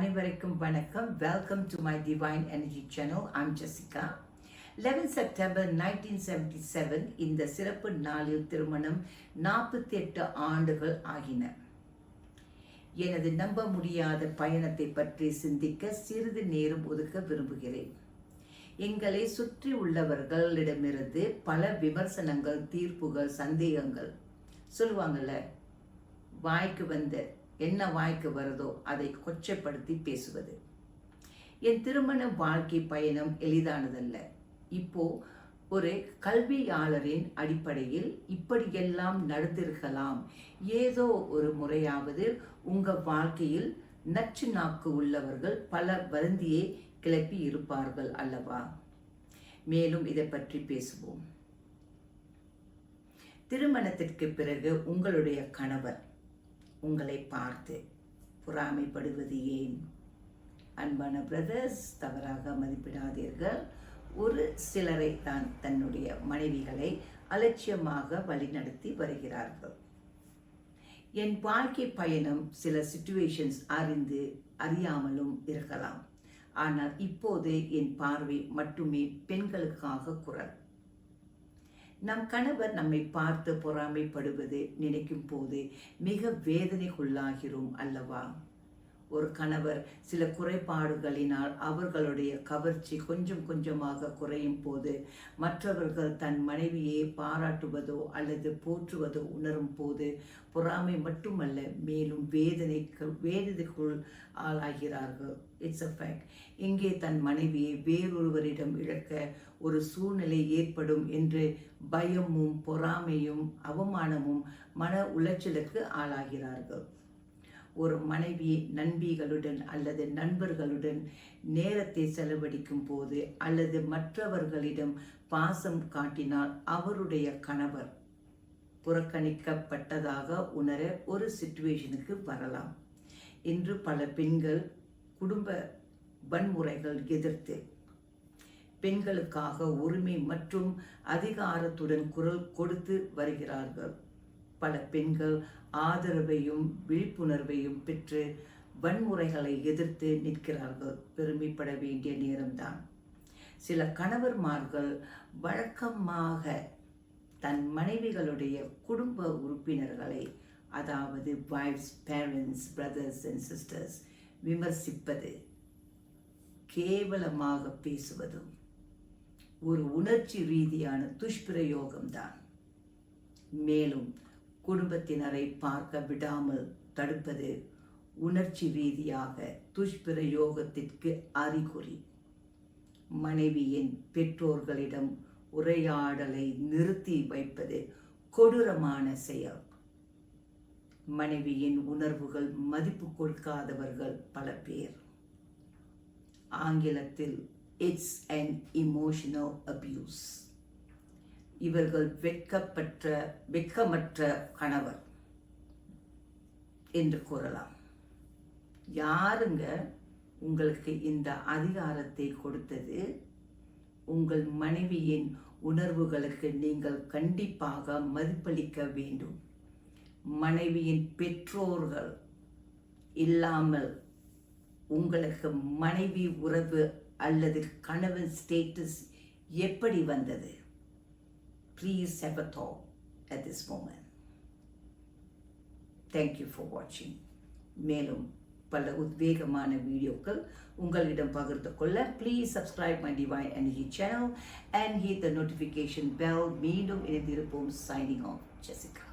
அனைவருக்கும் வணக்கம். Welcome to my divine energy channel. I'm Jessica. 11 September 1977 இந்த சிறப்பு நாளில் திருமணம் 48 ஆண்டுகள் ஆகின. எனது நம்ப முடியாத பயணத்தை பற்றி சிந்திக்க சிறிது நேரம் ஒதுக்க விரும்புகிறேன். எங்களை சுற்றி உள்ளவர்களிடமிருந்து பல விமர்சனங்கள், தீர்ப்புகள், சந்தேகங்கள் சொல்லுவாங்கல்ல, வாய்க்கு வந்த என்ன வாய்க்கு வருதோ அதை கொச்சைப்படுத்தி பேசுவது. என் திருமண வாழ்க்கை பயணம் எளிதானதல்ல. இப்போ ஒரு கல்வியாளரின் அடிப்படையில் இப்படியெல்லாம் நடந்திருக்கலாம், ஏதோ ஒரு முறையாவது உங்க வாழ்க்கையில் நச்சு நாக்கு உள்ளவர்கள் பல வருந்தியை கிளப்பி இருப்பார்கள் அல்லவா? மேலும் இதை பற்றி பேசுவோம். திருமணத்திற்கு பிறகு உங்களுடைய கணவர் உங்களை பார்த்து பொறாமைப்படுவது ஏன்? அன்பான பிரதர்ஸ், தவறாக மதிப்பிடாதீர்கள். ஒரு சிலரை தான் தன்னுடைய மனைவிகளை அலட்சியமாக வழிநடத்தி வருகிறார்கள். என் வாழ்க்கை பயணம் சில சிச்சுவேஷன்ஸ் அறியாமலும் இருக்கலாம். ஆனால் இப்போது என் பார்வை மட்டுமே பெண்களுக்காக குரல். நம் கணவர் நம்மை பார்த்து பொறாமைப்படுவது நினைக்கும் போது மிக வேதனைக்குள்ளாகிறோம் அல்லவா? ஒரு கணவர் சில குறைபாடுகளினால் அவர்களுடைய கவர்ச்சி கொஞ்சம் கொஞ்சமாக குறையும் போது, மற்றவர்கள் தன் மனைவியை பாராட்டுவதோ அல்லது போற்றுவதோ உணரும் போது பொறாமை மட்டுமல்ல, மேலும் வேதனைக்குள் ஆளாகிறார்கள். It's a fact. இங்கே தன் மனைவியை வேறொருவரிடம் இழக்க ஒரு சூழ்நிலை ஏற்படும் என்று பயமும் பொறாமையும் அவமானமும் மன உளைச்சலுக்கு ஆளாகிறார்கள். ஒரு மனைவி நண்பிகளுடன் அல்லது நண்பர்களுடன் நேரத்தை செலவழிக்கும் போது அல்லது மற்றவர்களிடம் பாசம் காட்டினால் அவருடைய கணவர் புறக்கணிக்கப்பட்டதாக உணர ஒரு சிச்சுவேஷனுக்கு வரலாம். இன்று பல பெண்கள் குடும்ப வன்முறைகள் எதிர்த்து பெண்களுக்காக உரிமை மற்றும் அதிகாரத்துடன் குரல் கொடுத்து வருகிறார்கள். பல பெண்கள் ஆதரவையும் விழிப்புணர்வையும் பெற்று வன்முறைகளை எதிர்த்து நிற்கிறார்கள். பெருமைப்பட வேண்டிய நேரம்தான். சில கணவர்மார்கள் வழக்கமாக தன் மனைவிகளுடைய குடும்ப உறுப்பினர்களை, அதாவது wives, parents, brothers and sisters விமர்சிப்பது, கேவலமாக பேசுவதும் ஒரு உணர்ச்சி ரீதியான துஷ்பிரயோகம்தான். மேலும் குடும்பத்தினரை பார்க்க விடாமல் தடுப்பது உணர்ச்சி ரீதியாக துஷ்பிரயோகத்திற்கு அறிகுறி. மனைவியின் பெற்றோர்களிடம் உரையாடலை நிறுத்தி வைப்பது கொடூரமான செயல். மனைவியின் உணர்வுகள் மதிப்பு கொடுக்காதவர்கள் பல பேர். ஆங்கிலத்தில் இட்ஸ் அன் இமோஷனல் அபியூஸ். இவர்கள் வெட்கமற்ற கணவர் என்று கூறலாம். யாருங்க உங்களுக்கு இந்த அதிகாரத்தை கொடுத்தது? உங்கள் மனைவியின் உணர்வுகளுக்கு நீங்கள் கண்டிப்பாக மதிப்பளிக்க வேண்டும். மனைவியின் பெற்றோர்கள் இல்லாமல் உங்களுக்கு மனைவி உறவு அல்லது கணவன் ஸ்டேட்டஸ் எப்படி வந்தது? Please have a thought at this moment. Thank you for watching. மேலும் பல உத்வேகமான வீடியோக்கள் உங்களிடம் பகிர்ந்து கொள்ள please subscribe my Divine Energy channel and hit the notification bell. மீண்டும் இணைந்திருப்போம். Signing off, Jessica.